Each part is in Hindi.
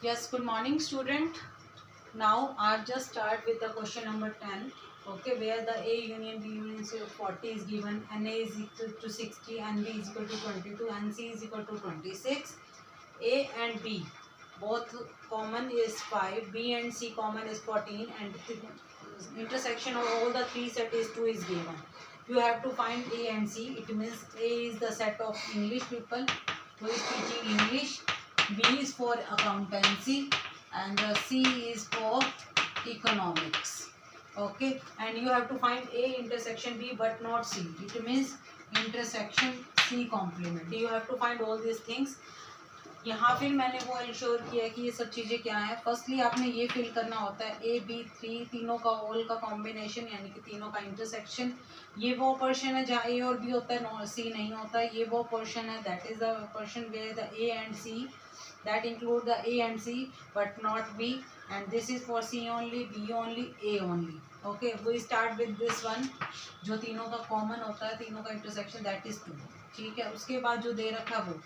Yes, good morning, student. Now I'll just start with the question number 10. Okay, where the A union B union 40 is given, NA is equal to 60, NB is equal to 22, NC is equal to 26. A and B both common is 5, B and C common is 14, and the intersection of all the three set is 2 is given. You have to find A and C. It means A is the set of English people who is teaching English, B is for accountancy, and C is for economics. Okay, and you have to find A intersection B but not C. It means intersection C complement. You have to find all these things. यहाँ फिर मैंने वो इंश्योर किया कि ये सब चीज़ें क्या है. फर्स्टली आपने ये फिल करना होता है ए बी थ्री तीनों का ऑल का कॉम्बिनेशन यानी कि तीनों का इंटरसेक्शन. ये वो पोर्शन है जहाँ ए और बी होता है, सी नहीं होता है. ये वो पोर्शन है that is the portion where the A and C that include the A and C but not B, and this is for C only, B only, A only. Okay, we start with this one जो तीनों का कॉमन होता है, तीनों का इंटरसेक्शन दैट इज 2. ठीक है, उसके बाद जो दे रखा वो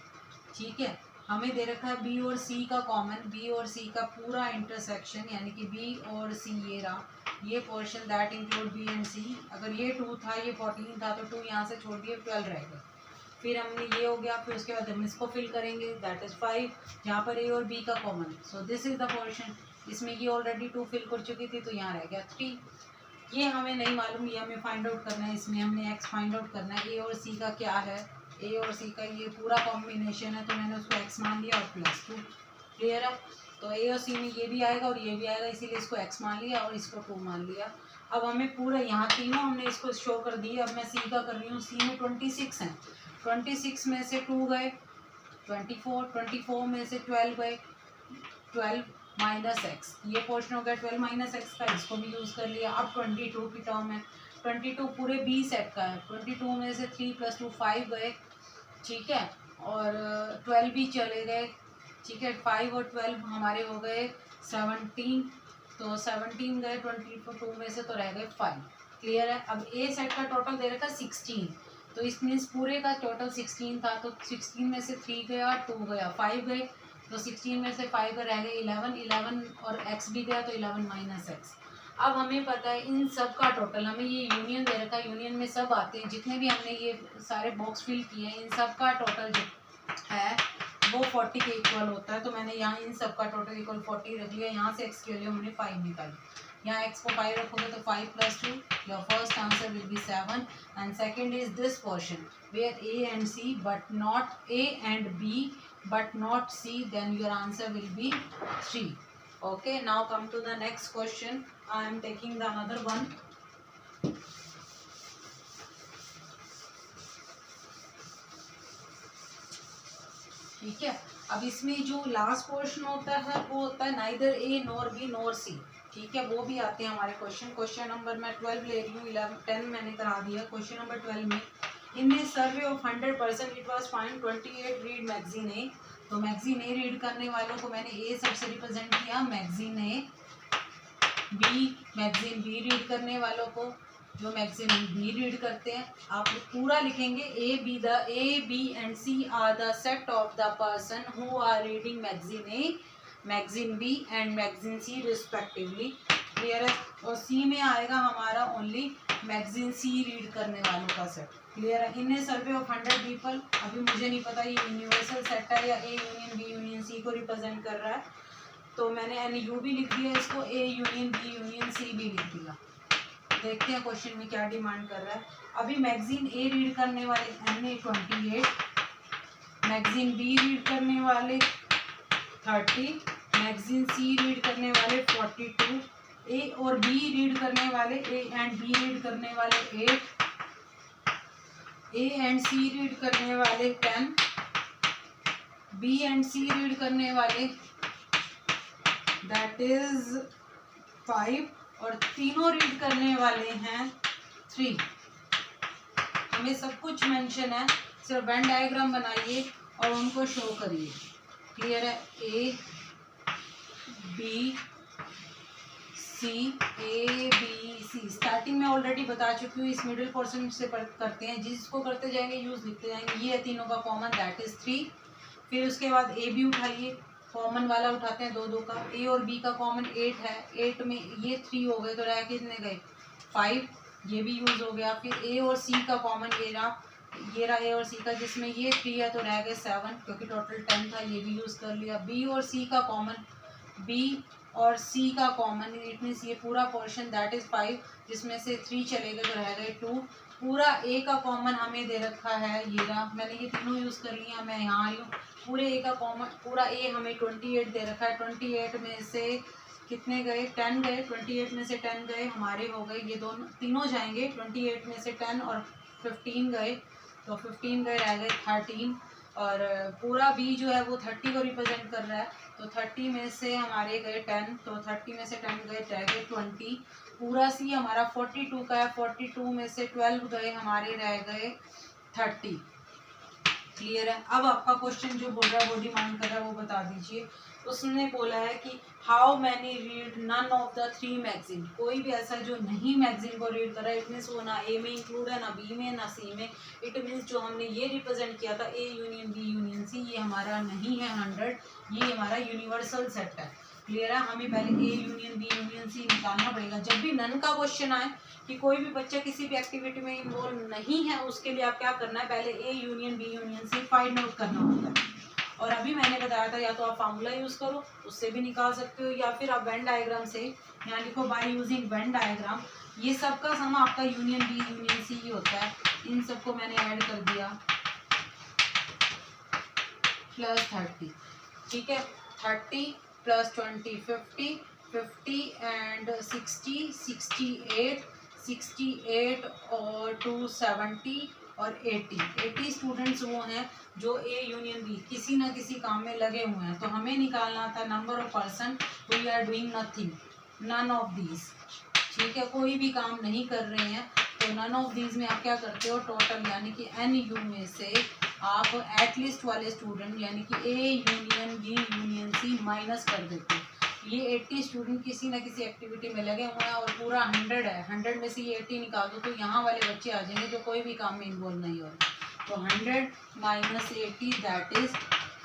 ठीक है, हमें दे रखा है B और C का कॉमन, B और C का पूरा इंटरसेक्शन यानी कि B और C ये रहा, ये portion that include B and C. अगर ये 2 था, ये 14 था, तो 2 यहाँ से छोड़ दिए, 12 रहेगा. फिर हमने ये हो गया, फिर उसके बाद हम इसको फिल करेंगे दैट इज 5 जहाँ पर ए और बी का common. So this is the portion. इसमें ये ऑलरेडी 2 फिल कर चुकी थी तो यहाँ रह गया 3. ये हमें नहीं मालूम, ये हमें फाइंड आउट करना है. इसमें हमने एक्स फाइंड आउट करना है. ए और सी का क्या है, ए और सी का ये पूरा कॉम्बिनेशन है तो मैंने उसको एक्स मान लिया और +2. क्लियर है. तो ए और सी में ये भी आएगा और ये भी आएगा, इसीलिए इसको एक्स मान लिया और इसको 2 मान लिया. अब हमें पूरा यहाँ तीनों हमने इसको शो कर दिए. अब मैं सी का कर रही हूँ. सी में 26 हैं, 26 में से 2 गए 24, 24 में से 12 गए 12 माइनस एक्स. ये पोर्शन हो गया 12 माइनस एक्स का, इसको भी यूज़ कर लिया. अब 22 की टर्म है. 22 पूरे बी सेट का है. 22 में से 3 + 2 5 गए. ठीक है, और 12 भी चले गए. ठीक है, 5 और 12 हमारे हो गए 17. तो 17 गए 22 में से तो रह गए 5. क्लियर है. अब ए सेट का टोटल दे रखा 16, तो इस मीन्स पूरे का टोटल 16 था. तो 16 में से 3 गया, 2 गया, 5 गए. तो 16 में से 5 का रह गए 11 और x भी गया तो 11 माइनस एक्स. अब हमें पता है इन सब का टोटल, हमें ये यूनियन दे रखा है. यूनियन में सब आते हैं जितने भी हमने ये सारे बॉक्स फिल किए हैं, इन सब का टोटल जो है वो 40 के इक्वल होता है. तो मैंने यहाँ इन सब का टोटल इक्वल 40 रख लिया. यहाँ से x के लिए हमने 5 निकाली. यहाँ x को 5 रखोगे तो 5 + 2, your first answer will be 7. And second is this portion where A and C but not A and B but not C, then your answer will be 3. Okay, now come to the next question. I am taking the another one. ठीक है, अब इसमें जो लास्ट पोर्शन होता है वो होता है neither A nor B nor C. ठीक है, वो भी आते हैं हमारे क्वेश्चन. क्वेश्चन नंबर मैं 12 ले रही हूँ, 11 10 मैंने करा दिया. क्वेश्चन नंबर 12 में in this survey of 100% it was find 28 read magazine A. तो मैगजीन ए रीड करने वालों को मैंने ए सबसे रिप्रेजेंट किया, मैगजीन ए. बी मैगजीन बी रीड करने वालों को, जो मैगजीन बी रीड करते हैं, आप पूरा लिखेंगे A B and C are the set of the person who are reading magazine A, magazine B and magazine C respectively. Clear है. और सी में आएगा हमारा ओनली मैगजीन सी रीड करने वालों का सेट. क्लियर है. इन ए सर्वे ऑफ 100 पीपल, अभी मुझे नहीं पता ये यूनिवर्सल सेट है या A union B union C को रिप्रेजेंट कर रहा है, तो मैंने एन यू भी लिख दिया इसको, A union B union C भी लिख दिया. देखते हैं क्वेश्चन में क्या डिमांड कर रहा है. अभी मैगजीन ए रीड करने वाले एन 28, मैगजीन बी रीड करने वाले 30, मैगजीन सी रीड करने वाले 42, ए और बी रीड करने वाले ए एंड बी रीड करने वाले 8, ए एंड सी रीड करने वाले 10, बी एंड सी रीड करने वाले दैट इज 5, और तीनों रीड करने वाले हैं 3. हमें सब कुछ मेंशन है, सिर्फ वेन डायग्राम बनाइए और उनको शो करिए. क्लियर है. A B C, A B C starting में ऑलरेडी बता चुकी हूँ. इस मिडिल पोर्शन से करते हैं, जिसको करते जाएंगे यूज लिखते जाएंगे. ये है तीनों का कॉमन दैट इज 3. फिर उसके बाद ए बी उठाइए, कॉमन वाला उठाते हैं 2 2 का, ए और बी का कॉमन 8 है, 8 में ये 3 हो गए तो रह कितने गए 5, ये भी यूज़ हो गया। फिर ए और सी का कॉमन ये रहा ए और सी का, जिसमें ये 3 है तो रह गए 7 क्योंकि टोटल 10 था, ये भी यूज़ कर लिया। बी और सी का कॉमन, बी और सी का कॉमन, इट मीन्स ये पूरा पोर्शन दैट इज़ 5, जिसमें से 3 चले गए तो रह गए 2। पूरा ए का कॉमन हमें दे रखा है ये रहा, मैंने ये तीनों यूज़ कर लिया, मैं यहाँ आई हूँ। पूरे ए का कॉमन, पूरा ए हमें 28 दे रखा है, 28 में से कितने गए 10 गए, 28 में से 10 गए हमारे हो गए, ये दोनों तीनों जाएंगे, 28 में से 10 और 15 गए तो 15 गए रह गए 13। और पूरा बी जो है वो 30 को रिप्रेजेंट कर रहा है, तो 30 में से हमारे गए 10, तो 30 में से 10 गए रह गए 20। पूरा सी हमारा 42 का है, 42 में से 12 गए हमारे रह गए 30। क्लियर है। अब आपका क्वेश्चन जो बोल रहा है वो डिमांड कर रहा है वो बता दीजिए। उसने बोला है कि how many read none of the 3 magazine, कोई भी ऐसा जो नहीं मैगजीन को रीड कर रहा है, इट मीन्स वो ना ए में इंक्लूड है, ना बी में, ना सी में। इट मीन्स जो हमने ये रिप्रेजेंट किया था A union B union C, ये हमारा नहीं है 100, ये हमारा यूनिवर्सल सेट है। क्लियर है। हमें पहले A union B union C निकालना पड़ेगा। जब भी नन का क्वेश्चन आए कि कोई भी बच्चा किसी भी एक्टिविटी में इन्वॉल्व नहीं है, उसके लिए आप क्या करना है, पहले A union B union C find out करना होता है। और अभी मैंने बताया था या तो आप फार्मूला यूज़ करो, उससे भी निकाल सकते हो, या फिर आप वेन डायग्राम से, यहाँ लिखो बाय यूजिंग वेन डायग्राम। ये सब का सम आपका यूनियन बी यूनियन सी ही होता है। इन सबको मैंने ऐड कर दिया प्लस 30, ठीक है। 30 प्लस 20 50, 50 एंड 60 68, 68 और 2 70 और 80 स्टूडेंट्स वो हैं जो ए यूनियन बी किसी ना किसी काम में लगे हुए हैं। तो हमें निकालना था number of person we are doing nothing, none of these, ठीक है, कोई भी काम नहीं कर रहे हैं। तो नन ऑफ दीज में आप क्या करते हो, टोटल यानी कि एन यू में से आप एटलीस्ट वाले स्टूडेंट यानी कि A union B union C minus कर देते हो। ये 80 स्टूडेंट किसी ना किसी एक्टिविटी में लगे हुए हैं और पूरा 100 है, 100 में से ये 80 निकाल दो तो यहाँ वाले बच्चे आ जाएंगे जो कोई भी काम में इन्वॉल्व नहीं हो रहे। तो 100 minus 80 that is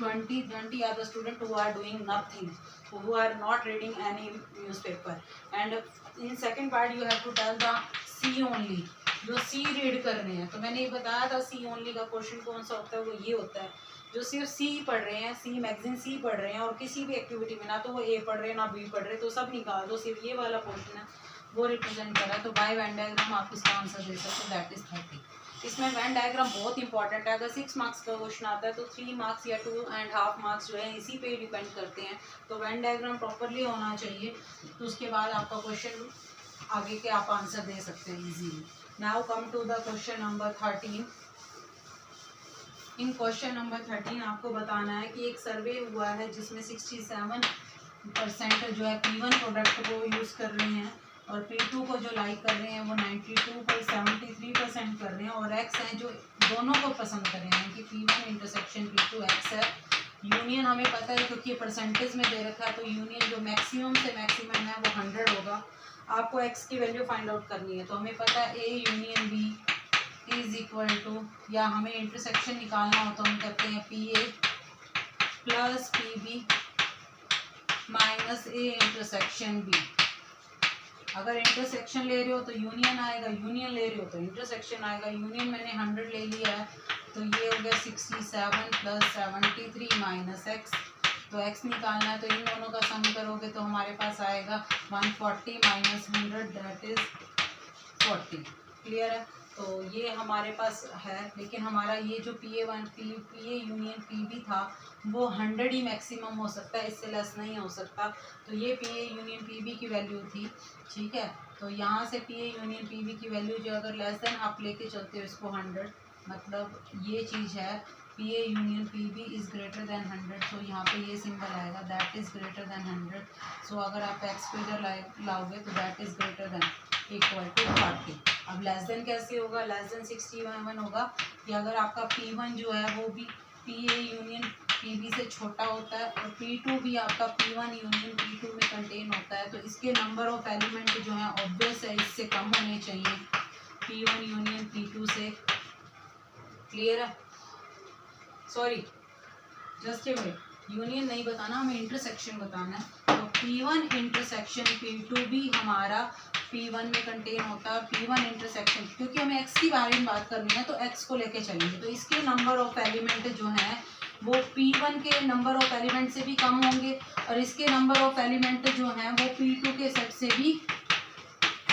20 are the student who are doing nothing, who are not reading any newspaper. And in second part you have to tell the C only, जो सी रीड कर रहे हैं। तो मैंने ये बताया था सी ओनली का क्वेश्चन कौन सा होता है, वो ये होता है जो सिर्फ सी पढ़ रहे हैं, सी मैगजीन सी पढ़ रहे हैं और किसी भी एक्टिविटी में ना तो वो ए पढ़ रहे हैं ना बी पढ़ रहे, तो सब निकाल दो, सिर्फ ये वाला पोर्शन है वो रिप्रेजेंट कर रहा है। तो बाय वेन डायग्राम आप इसका आंसर दे सकते हो, दैट इज 30। इसमें वेन डायग्राम बहुत इंपॉर्टेंट है। अगर 6 मार्क्स का क्वेश्चन आता है तो 3 मार्क्स या 2.5 मार्क्स जो है इसी पे डिपेंड करते हैं। तो वेन डायग्राम प्रॉपरली होना चाहिए, तो उसके बाद आपका क्वेश्चन आगे के आप आंसर दे सकते हैं easily. Now come to the question number 13। In question number 13 आपको बताना है कि एक सर्वे हुआ है जिसमें 67% जो है P1 प्रोडक्ट को यूज़ कर रहे हैं और P2 को जो लाइक कर रहे हैं वो 92.73% कर रहे हैं, और X हैं जो दोनों को पसंद कर रहे हैं कि P1 इंटरसेक्शन P2 X है। यूनियन हमें पता है क्योंकि ये परसेंटेज में दे रखा है, तो यूनियन जो मैक्सिमम से मैक्सिमम है वो 100 होगा। आपको X की वैल्यू फाइंड आउट करनी है। तो हमें पता है A union B is equal to, या हमें इंटरसेक्शन निकालना हो तो हम करते हैं PA plus PB minus A intersection B। अगर इंटरसेक्शन ले रहे हो तो यूनियन आएगा, यूनियन ले रहे हो तो इंटरसेक्शन आएगा। यूनियन मैंने 100 ले लिया है तो ये हो गया 67 प्लस 73 माइनस X। तो X निकालना है तो इन दोनों का सम करोगे तो हमारे पास आएगा 140 माइनस 100 दैट इज 40। क्लियर है। तो ये हमारे पास है, लेकिन हमारा ये जो PA1 PA यूनियन PB था वो 100 ही मैक्सिमम हो सकता है, इससे लेस नहीं हो सकता। तो ये PA यूनियन PB की वैल्यू थी, ठीक है। तो यहाँ से PA यूनियन PB की वैल्यू जो अगर लेस देन आप लेके चलते हो इसको 100, मतलब ये चीज़ है PA union PB is greater than 100। So यहाँ पे ये सिंबल आएगा that is greater than 100। So अगर आप X को इधर लाओगे तो that is greater than equal to 40। अब लेस देन कैसे होगा, लेस देन 61 होगा कि अगर आपका P1 जो है वो भी PA यूनियन PB से छोटा होता है और P2 भी आपका P1 यूनियन P2 में कंटेन होता है, तो इसके नंबर ऑफ एलिमेंट जो है ऑब्वियस है इससे कम होने चाहिए P1 यूनियन P2 से। क्लियर है। Sorry just a minute, union नहीं बताना, हमें इंटरसेक्शन बताना है। तो P1 इंटरसेक्शन P2 भी हमारा P1 में कंटेन होता है। P1 इंटरसेक्शन, क्योंकि हमें x की बारे में बात करनी है तो x को लेके चलेंगे, तो इसके नंबर ऑफ एलिमेंट जो हैं वो P1 के नंबर ऑफ एलिमेंट से भी कम होंगे, और इसके नंबर ऑफ एलिमेंट जो हैं वो P2 के सेट से भी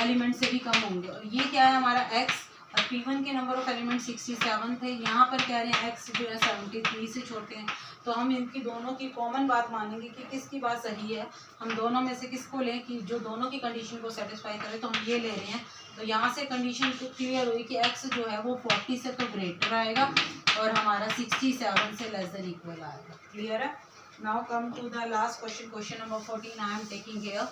एलिमेंट से भी कम होंगे। और ये क्या है हमारा x, और P1 के नंबर ऑफ एलिमेंट 67 थे, यहाँ पर कह रहे हैं x जो है 73 से छोटे हैं। तो हम इनकी दोनों की कॉमन बात मानेंगे कि किसकी बात सही है, हम दोनों में से किसको लें कि जो दोनों की कंडीशन को सेटिस्फाई करे, तो हम ये ले रहे हैं। तो यहाँ से कंडीशन तो क्लियर हुई कि x जो है वो 40 से तो ग्रेटर आएगा और हमारा 67 से less than equal to. Clear है। Now come to the last question, question number 14 I am taking here.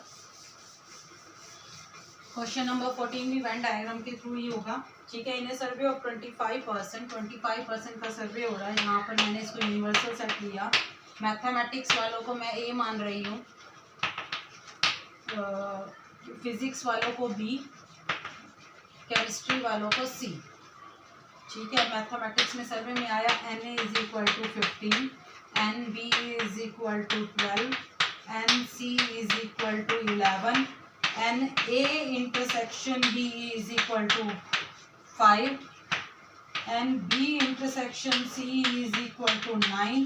Question number 14 भी वेन डायग्राम के थ्रू ही होगा। ठीक है, इन्हें सर्वे ऑफ 25% का सर्वे हो रहा है। यहाँ पर मैंने इसको यूनिवर्सल सेट लिया। मैथमेटिक्स वालों को मैं ए मान रही हूँ, फिजिक्स वालों को बी, केमिस्ट्री वालों को सी। ठीक है, मैथमेटिक्स में सर्वे में आया NA = 15, NB = 12, NC = 11, NA intersection B = 5, NB intersection C = 9,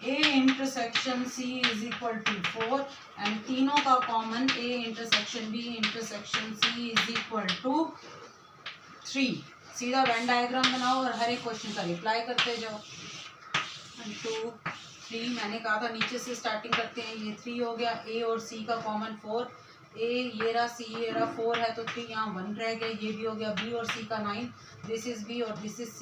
A intersection C = 4, and तीनों का common A intersection B intersection C = 3। सीधा वेन डायग्राम बनाओ और हर एक क्वेश्चन का रिप्लाई करते जाओ। 1 2 3 मैंने कहा था नीचे से स्टार्टिंग करते हैं। ये 3 हो गया, A और C का कॉमन 4, A ये रहा, C ये रहा, 4 है तो 3 यहाँ 1 रह गया, ये भी हो गया। B और C का 9, दिस इज B और दिस इज C,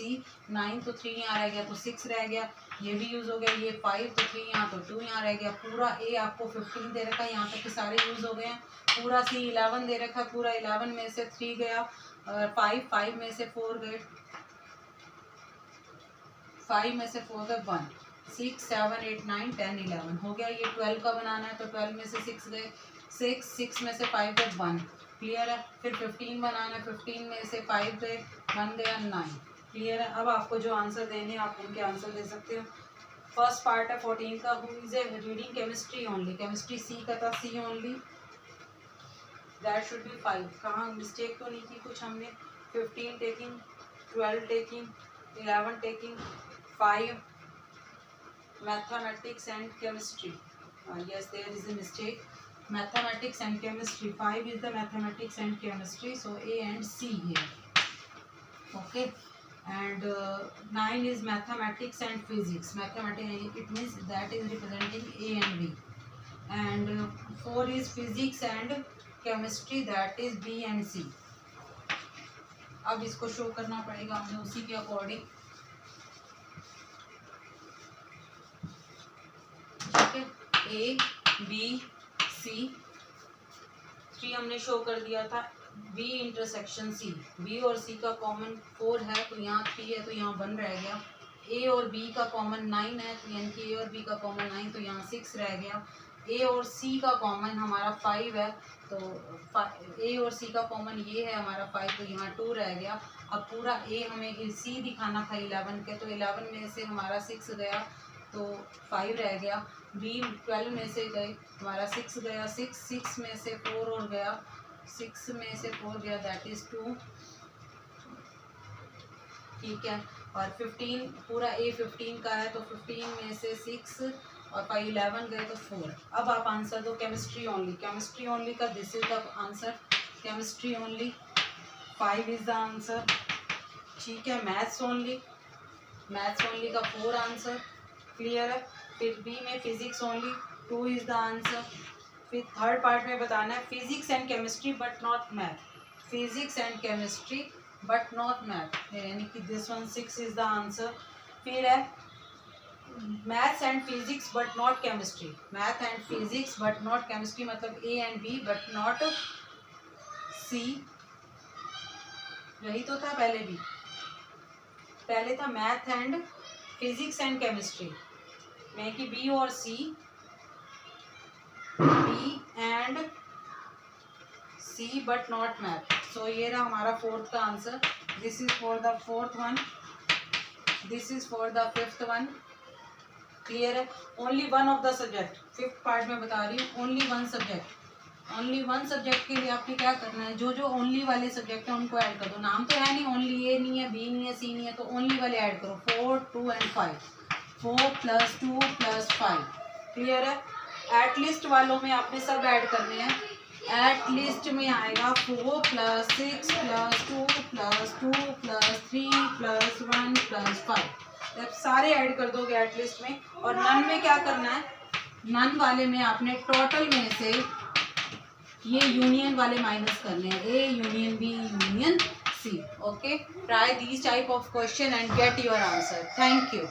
9 तो 3 यहाँ रह गया तो 6 रह गया, ये भी यूज़ हो गया। ये 5 तो 3 यहाँ तो 2 यहाँ रह गया। पूरा A आपको 15 दे रखा है, यहाँ तक के सारे यूज़ हो गए हैं। पूरा C 11 दे रखा है, पूरा 11 में से 3 गया, 5 में से 4 गए, 5 में से 4 गए 1, 6 7 8 9 10 11 हो गया। ये 12 का बनाना है तो 12 में से 6 गए, 6 में से 5 गए 1। क्लियर है। फिर 15 बनाना है, 15 में से 5 गए, 1 गया 9। क्लियर है। अब आपको जो आंसर देने हैं आप उनके आंसर दे सकते हो। फर्स्ट पार्ट है 14 का, who is A reading chemistry only, chemistry C का था, C only, that should be 5। कहाँ मिस्टेक तो नहीं की कुछ हमने। 15 taking, 12 taking, 11 taking, 5 mathematics and chemistry. Yes, there is a mistake. Mathematics and chemistry. 5 is the mathematics and chemistry. So A and C here. Okay. And 9 is mathematics and physics. Mathematics, it means that is representing A and B. And 4 is physics and chemistry. That is B and C. अब इसको शो करना पड़ेगा हमें उसी के अकॉर्डिंग। A B C 3 हमने शो कर दिया था। B इंटरसेक्शन C, B और C का कॉमन 4 है तो यहाँ 3 है तो यहाँ 1 रह गया। A और B का कॉमन 9 है तो यानी कि A और B का कॉमन 9 तो यहाँ 6 रह गया। A और C का कॉमन हमारा 5 है तो A और C का कॉमन ये है हमारा 5 तो यहाँ 2 रह गया। अब पूरा A हमें C दिखाना था 11 के, तो 11 में से हमारा 6 गया तो 5 रह गया। B 12 में से गए हमारा 6 गया, 6 में से 4 और गया, 6 में से 4 गया, दैट इज़ 2। ठीक है। और 15 पूरा A 15 का है तो 15 में से 6 और 5 11 गए तो 4। अब आप आंसर दो केमिस्ट्री ओनली। केमिस्ट्री ओनली का this is the answer, chemistry only 5 is the answer. ठीक है। मैथ्स ओनली, मैथ्स ओनली का 4 आंसर। क्लियर है। फिर बी में physics only 2 is the answer. फिर थर्ड पार्ट में बताना है physics and chemistry but not math, physics and chemistry but not math, यानी कि this one 6 is the answer. फिर है maths and physics but not chemistry, math and physics but not chemistry मतलब A and B but not C. यही तो था पहले भी, पहले था math and physics and chemistry में कि बी और C, B and C but not math. So ये रहा हमारा फोर्थ का answer. This is for the fourth one, this is for the fifth one, clear है? Only one of the subject, fifth part में बता रही हूँ, only one subject, only one subject के लिए आपने क्या करना है, जो जो ओनली वाले सब्जेक्ट है उनको ऐड कर दो। नाम तो है नहीं, ओनली ए नहीं है, बी नहीं है, सी नहीं है, तो ओनली वाले ऐड करो। 4, 2 एंड 5, 4 + 2 + 5। क्लियर है? एट लिस्ट वालों में आपने सब ऐड करने हैं। एट लिस्ट में आएगा 4 + 6 + 2 + 2 + 3 + 1 + 5। जब सारे ऐड कर दोगे एट लिस्ट में, और नन में क्या करना है, नन वाले में आपने टोटल में से ये यूनियन वाले माइनस करने हैं, A union B union C. Okay, try these type of question and get your answer. Thank you.